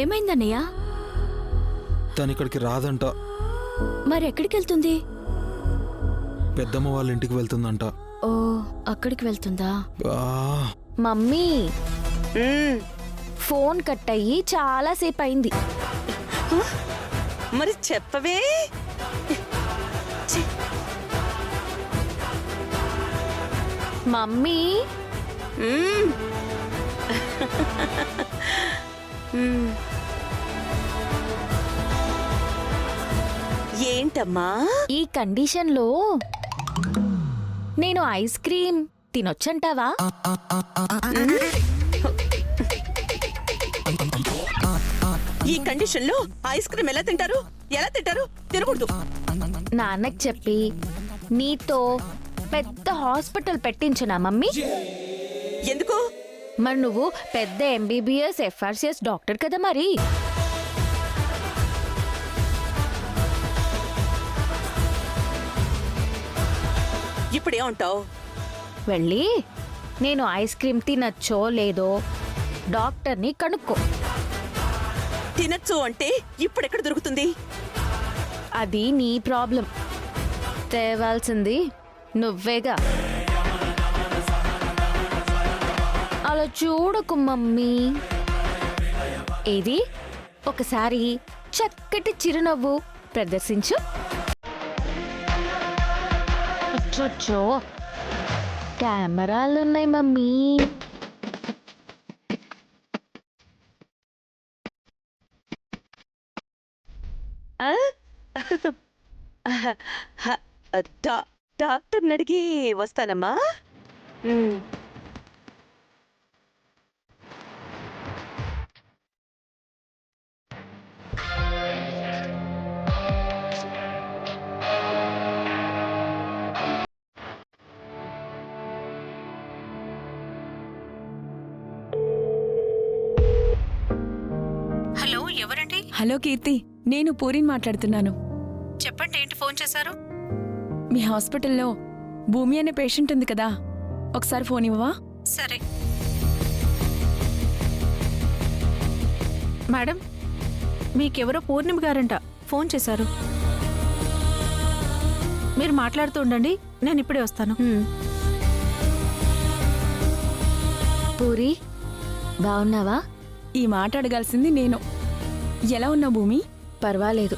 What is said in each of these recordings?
ఏమైందన్నయ్య? తను ఇక్కడికి రాదంట. మరెక్కడికి వెళ్తుంది? పెద్దమ్మ వాళ్ళ ఇంటికి వెళ్తుందంట. ఓ, అక్కడికి వెళ్తుందా? ఆ, మమ్మీ, ఫోన్ కట్ అయ్యి చాలాసేపు అయింది. మరి చెప్పవే. మమ్మీ, ఏంటమ్మా? ఈ కండిషన్లో నేను ఐస్ క్రీమ్ తినొచ్చంటావా? ఈ కండిషన్ లో ఐస్ క్రీమ్ ఎలా తింటారు? ఎలా తింటారు? తినకూడదు. నాన్నకి చెప్పి నీతో పెద్ద హాస్పిటల్ పెట్టించనా మమ్మీ? ఎందుకు? మరి నువ్వు పెద్ద ఎంబీబీఎస్ ఎఫ్ఆర్సిఎస్ డాక్టర్ కదా మరి. ఇప్పుడేమంటావు? వెళ్ళి నేను ఐస్ క్రీమ్ తినచ్చో లేదో డాక్టర్ని కనుక్కో. తినచ్చు అంటే ఇప్పుడెక్కడ దొరుకుతుంది? అది నీ ప్రాబ్లం. తేవాల్సింది నువ్వేగా. అలా చూడకు మమ్మీ. ఏది ఒకసారి చక్కటి చిరునవ్వు ప్రదర్శించు. అచ్చో, కెమెరాలున్నాయి మమ్మీ. డాక్టర్ని అడిగి వస్తానమ్మా. హలో, ఎవరండి? హలో కీర్తి, నేను పూరిని మాట్లాడుతున్నాను. చెప్పండి, ఏంటి ఫోన్ చేశారు? మీ హాస్పిటల్లో భూమి అనే పేషెంట్ ఉంది కదా, ఒకసారి ఫోన్ ఇవ్వవా? సరే. మేడం, మీకెవరో పూర్ణిమ గారంట ఫోన్ చేశారు. మీరు మాట్లాడుతూ ఉండండి, నేను ఇప్పుడే వస్తాను. పూరి, బాగున్నావా? ఈ మాట అడగాల్సింది నేను. ఎలా ఉన్నావు భూమి? పర్వాలేదు,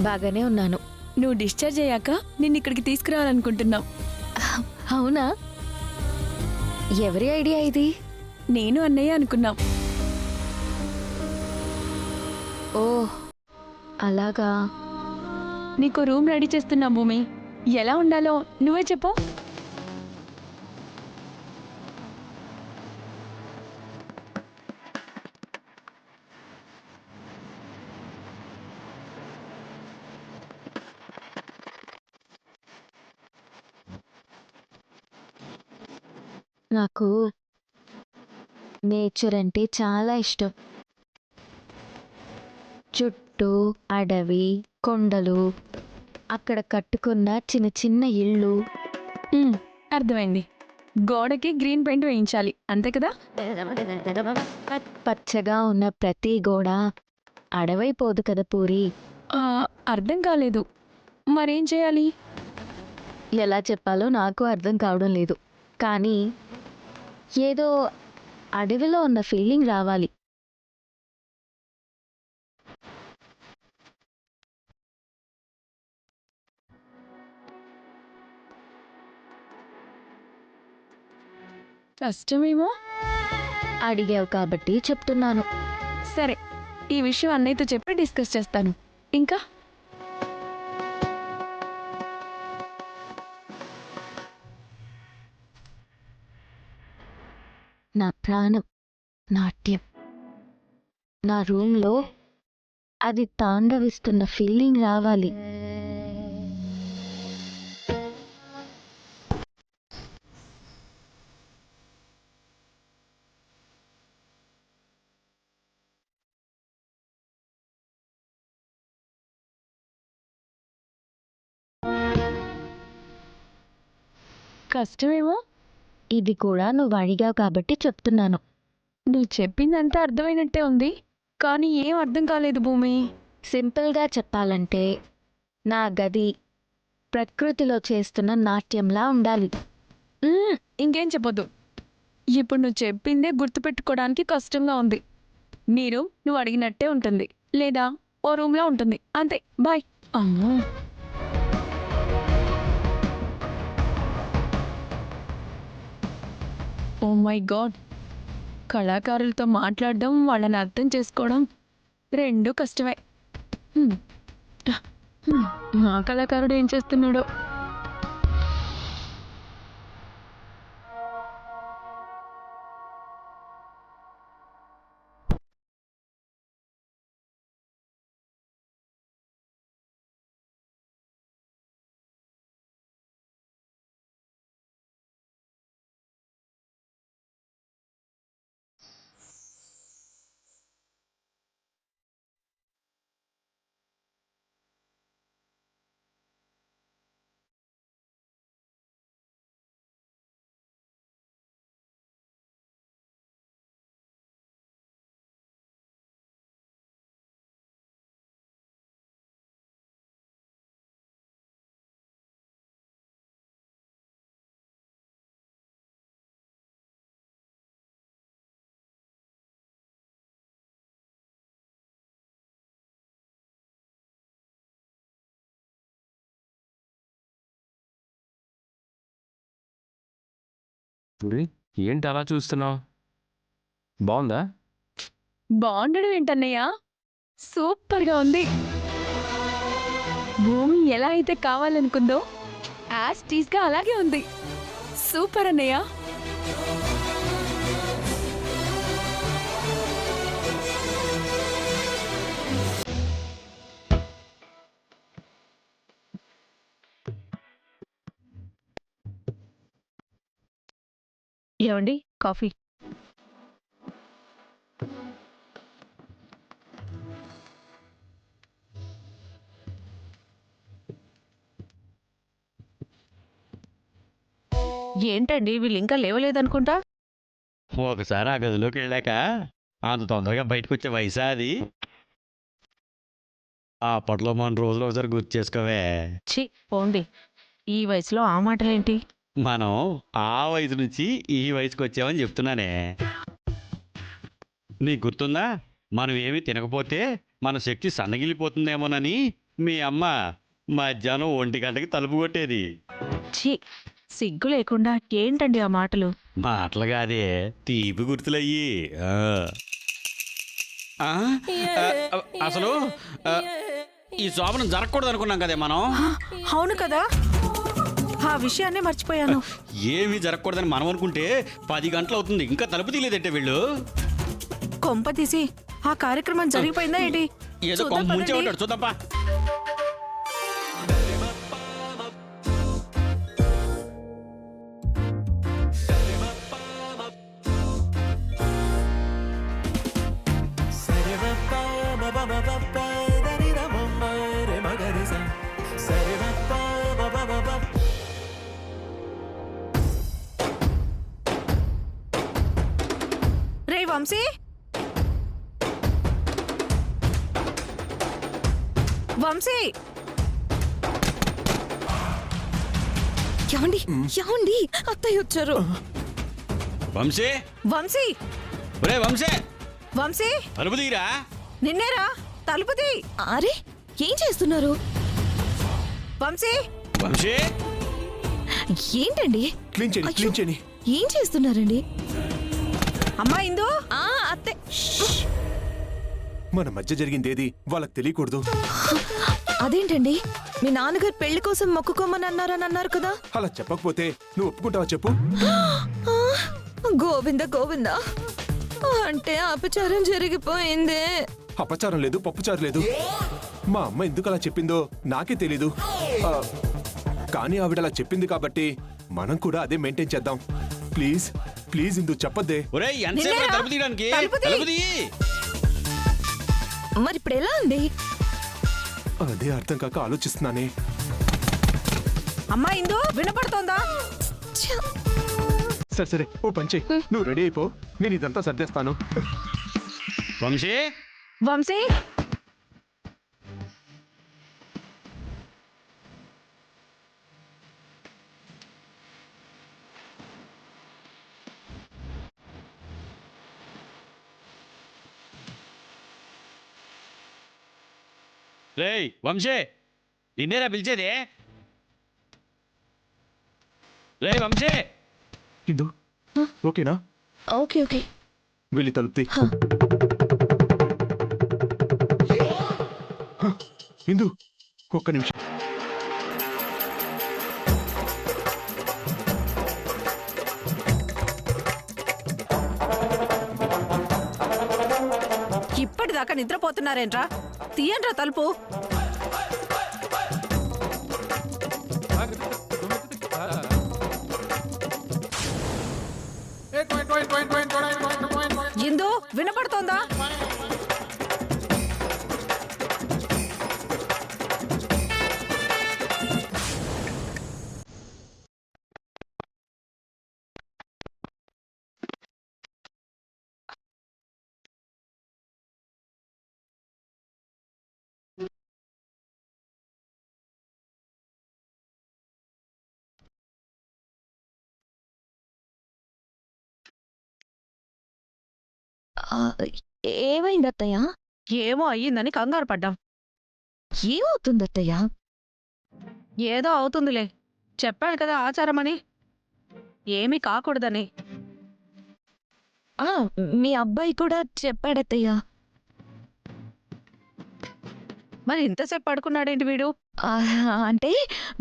బాగానే ఉన్నాను. నువ్వు డిశ్చార్జ్ అయ్యాక నిన్ను ఇక్కడికి తీసుకురావాలనుకుంటున్నావు. అవునా? ఎవరి ఐడియా ఇది? నేను అన్నయ్య అనుకున్నాం. ఓ, అలాగా. నీకు రూమ్ రెడీ చేస్తున్నా భూమి. ఎలా ఉండాలో నువ్వే చెప్పు. నాకు నేచర్ అంటే చాలా ఇష్టం. చుట్టూ అడవి, కొండలు, అక్కడ కట్టుకున్న చిన్న చిన్న ఇళ్ళు. అర్థమైంది. గోడకి గ్రీన్ పెయింట్ వేయించాలి, అంతే కదా? పచ్చగా ఉన్న ప్రతి గోడ అడవైపోదు కదా పూరి. అర్థం కాలేదు. మరేం చేయాలి? ఎలా చెప్పాలో నాకు అర్థం కావడం లేదు, కానీ ఏదో అడవిలో ఉన్న ఫీలింగ్ రావాలి. కష్టమేమో. అడిగావు కాబట్టి చెప్తున్నాను. సరే, ఈ విషయం అన్నయ్యతో చెప్పి డిస్కస్ చేస్తాను. ఇంకా నా ప్రాణం నాట్యం. నా రూమ్లో అది తాండవిస్తున్న ఫీలింగ్ రావాలి. కష్టమేమో. ఇది కూడా నువ్వు అడిగావు కాబట్టి చెప్తున్నాను. నువ్వు చెప్పిందంతా అర్థమైనట్టే ఉంది, కానీ ఏం అర్థం కాలేదు భూమి. సింపుల్గా చెప్పాలంటే నా గది ప్రకృతిలో చేస్తున్న నాట్యంలా ఉండాలి. ఇంకేం చెప్పొద్దు. ఇప్పుడు నువ్వు చెప్పిందే గుర్తుపెట్టుకోవడానికి కష్టంగా ఉంది. నువ్వు అడిగినట్టే ఉంటుంది, లేదా ఓ రూమ్లో ఉంటుంది, అంతే. బాయ్. అమ్మో, ఓ మై గాడ్. కళాకారులతో మాట్లాడడం, వాళ్ళని అర్థం చేసుకోవడం రెండూ కష్టమే. మా కళాకారుడు ఏం చేస్తున్నాడో. ఏంటి అలా చూస్తున్నావు? బాగుందా? బాగుండడం ఏంటన్నయ్య, సూపర్గా ఉంది. భూమి ఎలా అయితే కావాలనుకుందో యాజ్ టీజ్గా అలాగే ఉంది. సూపర్ అన్నయ్య. ఏమండి, కాఫీ? ఏంటండి వీళ్ళు ఇంకా లేవలేదనుకుంటా? ఒకసారి ఆ గదిలోకి వెళ్ళాక అంత తొందరగా బయటకు వచ్చే వయసా అది? అప్పట్లో మన రోజులు ఒకసారి గుర్తు చేసుకోవే. ఛీ, పోండి. ఈ వయసులో ఆ మాటలేంటి? మనం ఆ వయసు నుంచి ఈ వయసుకి వచ్చామని చెప్తున్నానే. నీకు గుర్తుందా, మనం ఏమీ తినకపోతే మన శక్తి సన్నగిలిపోతుందేమోనని మీ అమ్మ మధ్యాహ్నం 1 గంటకి తలుపు కొట్టేది. ఛీ, సిగ్గు లేకుండా ఏంటండి ఆ మాటలు? మాటలు కాదే, తీపి గుర్తులయ్యి. అసలు ఈ శోభనం జరగకూడదు అనుకున్నాం కదే మనం. అవును కదా, ఆ విషయాన్నే మర్చిపోయాను. ఏమీ జరగకూడదని మనం అనుకుంటే 10 గంటలు అవుతుంది, ఇంకా తలుపు తీయలేదంటే వీళ్ళు. కొంప తీసి ఆ కార్యక్రమం జరిగిపోయిందా ఏంటి? ఏదో చూద్దాం కొంప ముంచే పదండి. ఉంటాడు, చూద్దాంపా. రే వంశీ, వంశీ, ఏమండి ఏమండి, అత్తయ్య వచ్చారు. వంశీ, వంశీ, ఒరే వంశీ, వంశీ, తలుపు తీరా. నిన్నేరా, తలుపుది. అరే, ఏం చేస్తున్నారు? వంశీ, వంశీ, ఏంటండి? క్లీన్ చేయండి, క్లీన్ చేయండి. ఏం చేస్తున్నారండి? అమ్మా ఇందు. అత్తే, మన మధ్య జరిగింది ఏది వాళ్ళకి తెలియకూడదు. అదేంటండి, మీ నాన్నగారు పెళ్లి కోసం మొక్కుకోమని అన్నారు కదా. అలా చెప్పకపోతే నువ్వు ఒప్పుకుంటావా చెప్పు? గోవింద గోవింద, అంటే అపచారం జరిగిపోయింది. అపచారం లేదు, పప్పుచారు లేదు. మా అమ్మ ఎందుకు అలా చెప్పిందో నాకే తెలీదు. కానీ ఆవిడ అలా చెప్పింది కాబట్టి మనం కూడా అదే మెయింటైన్ చేద్దాం. ప్లీజ్ ప్లీజ్ ఇందు చెప్పద్దే. ఒరే ఎంతసేపు నిన్నేరా? తలుపు తీయడానికి? తలుపు తీ. తలుపు తీ. మరి ఇప్పుడు ఎలా అండి? అదే అర్థం కాక ఆలోచిస్తున్నానే. అమ్మా ఇందు, వినపడుతోందా? ఛ! సరే సరే ఓ పని చెయ్యి, నువ్వు రెడీ అయిపో, నేను ఇదంతా సర్దేస్తాను. వంశీ వంశీ రేయ్ వంశీ నిన్నేరా పిలిచేది? రేయ్ వంశీ ఇందు ఓకేనా? Okay okay. వెళ్ళి తలుపుతి. ఇందు ఒక్క నిమిషం. ఇప్పటిదాకా నిద్రపోతున్నారేంట్రా? తీయండ్రా తలుపు. ఇందు వినపడుతోందా? ఆ, ఏమైంది అత్తయ్య? ఏమో అయ్యిందని కంగారు పడ్డాం. ఏమవుతుంది అత్తయ్య? ఏదో అవుతుందిలే. చెప్పాను కదా ఆచారమని. ఏమీ కాకూడదని. ఆ, మీ అబ్బాయి కూడా చెప్పాడత్తయ్య. మరి ఇంతసేపు పడుకున్నాడేంటి వీడు? ఆ, అంటే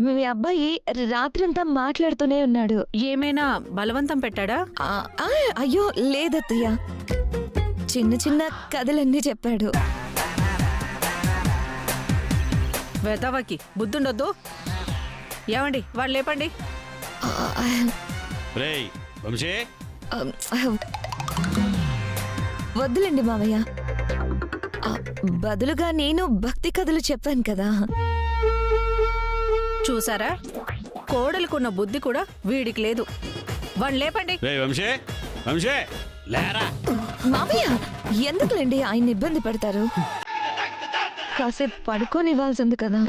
మీ అబ్బాయి రాత్రంతా మాట్లాడుతూనే ఉన్నాడు. ఏమైనా బలవంతం పెట్టాడా? ఆ, ఆ, అయ్యో లేదత్తయ్య, చిన్న చిన్న కథలన్నీ చెప్పాడు. వెదవకి బుద్ధుండొద్దు. ఏమండి వాళ్ళు లేపండి. ఆ, రేయ్ వంశీ ఆ, వద్దులేండి మావయ్య. ఆ, బదులుగా నేను భక్తి కథలు చెప్పాను కదా. చూసారా, కోడలికున్న బుద్ధి కూడా వీడికి లేదు. వాళ్ళు లేపండి. రేయ్ వంశీ వంశీ లేరా. మావయ్య ఎందుకులేండి ఆయన ఇబ్బంది పెడతారు. కాసేపు పడుకోనివ్వాల్సింది కదా.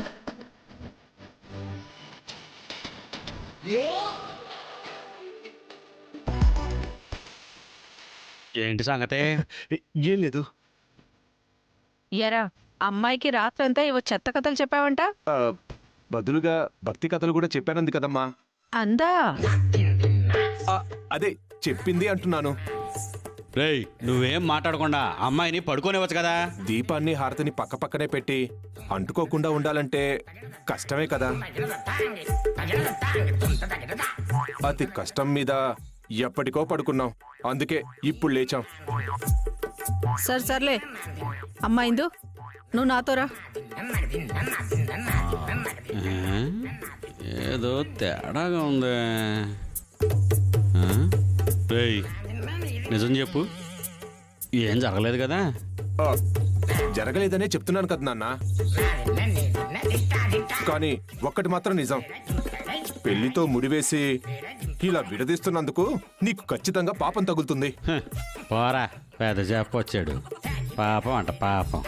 ఏంటి సంగతి? ఏం లేదు. ఎరా, అమ్మాయికి రాత్రంతా ఇవో చెత్త కథలు చెప్పావంట. ఆ, బదులుగా భక్తి కథలు కూడా చెప్పానంది కదమ్మా. అందా? ఆ, అదే చెప్పింది అంటున్నాను. రేయ్ నువ్వేం మాట్లాడకుండా అమ్మాయిని పడుకోనివ్వచ్చు కదా. దీపాన్ని హారతిని పక్క పక్కనే పెట్టి అంటుకోకుండా ఉండాలంటే కష్టమే కదా. అతి కష్టం మీద ఎప్పటికో పడుకున్నాం, అందుకే ఇప్పుడు లేచాం. సర్లే అమ్మాయిందు, నువ్వు నాతో రా. ఏదో తేడాగా ఉంది. రేయ్ నిజం చెప్పు, ఏం జరగలేదు కదా? ఆ, జరగలేదనే చెప్తున్నాను కదా నాన్న. కానీ ఒక్కటి మాత్రం నిజం, పెళ్లితో ముడివేసి ఇలా విడదీస్తున్నందుకు నీకు ఖచ్చితంగా పాపం తగులుతుంది. హ, పోరా పెద్ద చెప్పొచ్చాడు. పాపం అంట పాపం.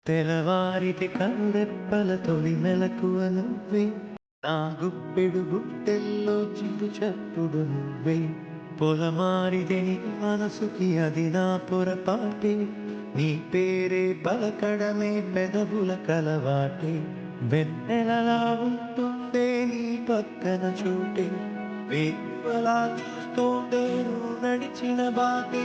తెలవారిటి కన్నెప్పల తొలి మెలకువ నువ్వే, నా గుప్పెడు గుట్టెల్లో చిరు చప్పుడు నువ్వే, పొలమారిదే నీ మనసుకి అది నా పొరపాటే, నీ పేరే పలకడమే పెదవుల కలవాటే, వెన్నెలలా ఉంటుందే నీ పక్కన చోటే, వేకువలా చూస్తోందే నువ్వు నడిచిన బాటే,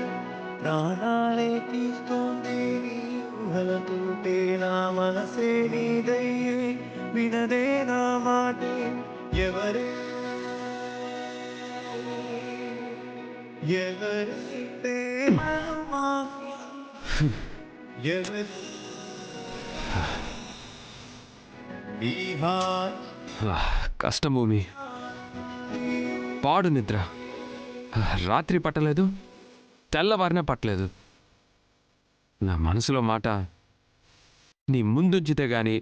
ప్రాణాలే తీస్తోందే నీ ఊహలతోటే, నా మనసే నీదయ్యే వినదే నా మాటే, ఎవరే ఎవరైతే ఎవరి కష్టం భూమి, పాడు నిద్ర, రాత్రి పట్టలేదు, తెల్లవారినే పట్టలేదు. నా మనసులో మాట నీ ముందుంచితే గాని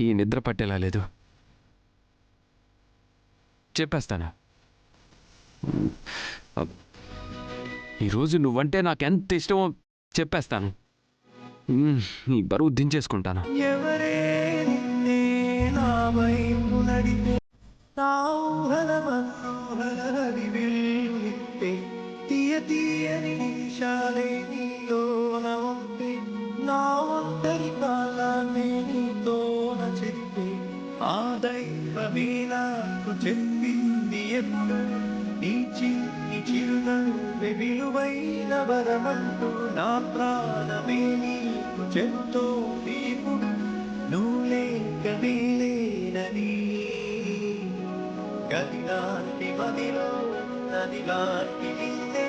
ఈ నిద్ర పట్టేలా లేదు. చెప్పేస్తానా? ఈరోజు నువ్వంటే నాకెంత ఇష్టమో చెప్పేస్తాను. నీ బరువు దించేసుకుంటాను. ఎవరే నిన్నే నా వైపు నడిపే నా ఊహల మనోహర హరివేలునిప్పే తీయ తీయని నిమిషాలే నీలోన ఉంటే నా ఒంటరి కాలాన్ని నీతోన చెప్పే ఆ దైవమే నాకు చెప్పింది ఎప్పుడు నీ చిన్ని చిరునవ్వే విలువైన వరమంటూ నా ప్రాణమే నీకు చెప్తోంది ఇప్పుడు నువ్వు లేక నేలేనని గదిలాంటి మదిలో నదిలాంటి నిన్నే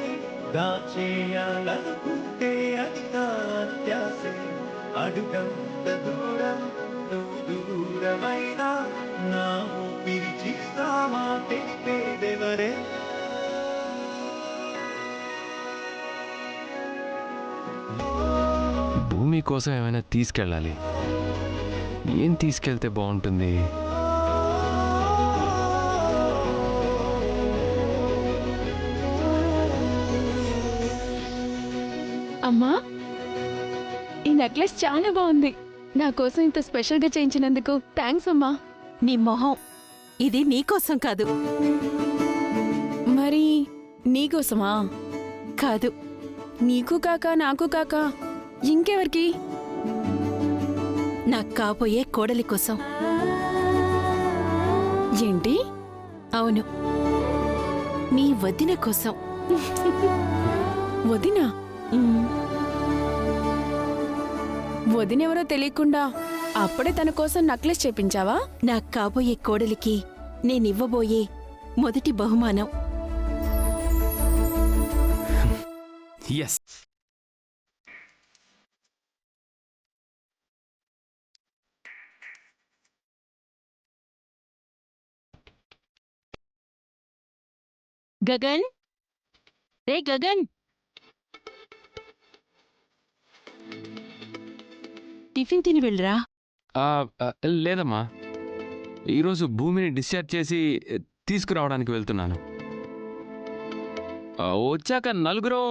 దాచేయాలనుకుంటే అది నా అత్యాసే అడుగంత దూరం నువ్వు దూరమైనా నా ఊపిరి చిరునామా తెలిపేదెవరే భూమి కోసం ఏమైనా తీసుకెళ్ళాలి. ఏం తీసుకెళ్తే బాగుంటుంది? అమ్మా, ఈ నెక్లెస్ చాలా బాగుంది. నా కోసం ఇంత స్పెషల్గా చేయించినందుకు థ్యాంక్స్ అమ్మా. నీ మొహం, ఇది నీకోసం కాదు. మరి నీకోసమా? కాదు, నీకు కాక నాకు కాక ఇంకెవరికి? నాకు కాబోయే కోడలి కోసం. ఏంటి? అవును, నీ వదిన కోసం. వదినా? వదినెవరో తెలియకుండా అప్పుడే తన కోసం నెక్లెస్ చేపించావా? నాకు కాబోయే కోడలికి నేనివ్వబోయే మొదటి బహుమానం. ఎస్. గగన్, రే గగన్, టిఫిన్ తిని వెళ్ళరా. లేదమ్మా, ఈరోజు భూమిని డిశ్చార్జ్ చేసి తీసుకురావడానికి వెళ్తున్నాను. వచ్చాక నలుగురం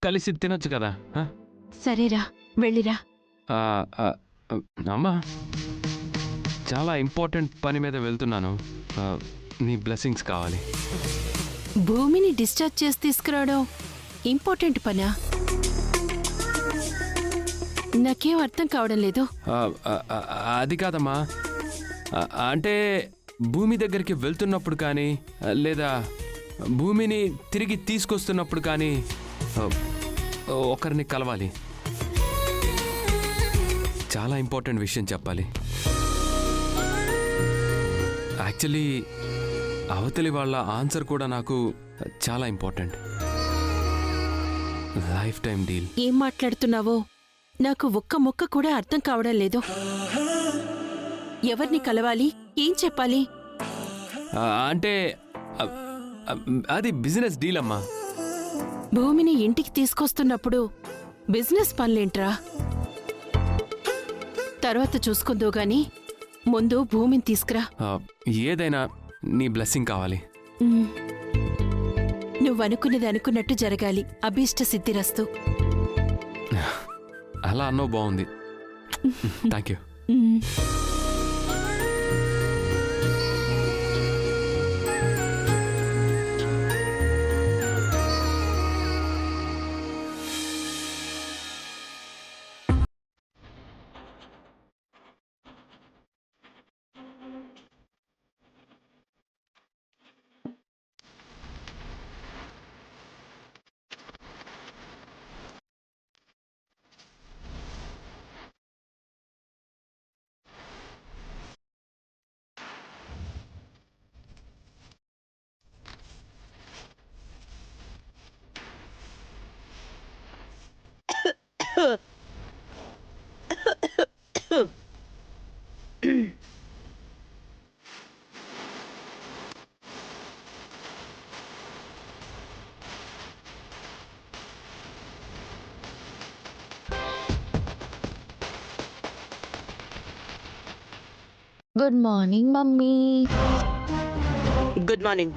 కలిసి తినొచ్చు కదా. సరేరా, వెళ్ళిరా. అమ్మా, చాలా ఇంపార్టెంట్ పని మీద వెళ్తున్నాను. నీ బ్లెస్సింగ్స్ కావాలి. భూమిని డిశ్చార్జ్ చేసి తీసుకురావడం ఇంపార్టెంట్ పనా? నాకేం అర్థం కావడం లేదు. అది కాదమ్మా, అంటే భూమి దగ్గరికి వెళ్తున్నప్పుడు కానీ లేదా భూమిని తిరిగి తీసుకొస్తున్నప్పుడు కానీ ఒకరిని కలవాలి. చాలా ఇంపార్టెంట్ విషయం చెప్పాలి. యాక్చువల్లీ అవతలి వాళ్ళ ఆన్సర్ కూడా నాకు చాలా ఇంపార్టెంట్. Life time deal. ఏం మాట్లాడుతున్నావో నాకు ఒక్క ముక్క కూడా అర్థం కావడం లేదు. ఎవరిని కలవాలి? ఏం చెప్పాలి? అంటే అది బిజినెస్ డీల్ అమ్మా. భూమిని ఇంటికి తీసుకొస్తున్నప్పుడు బిజినెస్ పనులేంట్రా? తర్వాత చూసుకుందో గాని ముందు భూమిని తీసుకురా. ఏదైనా నీ బ్లెస్సింగ్ కావాలి. నువ్వనుకున్నది అనుకున్నట్టు జరగాలి. అభీష్ట సిద్ధిరస్తు. అలా అన్నో బాగుంది. Thank you. Good morning mummy. Good morning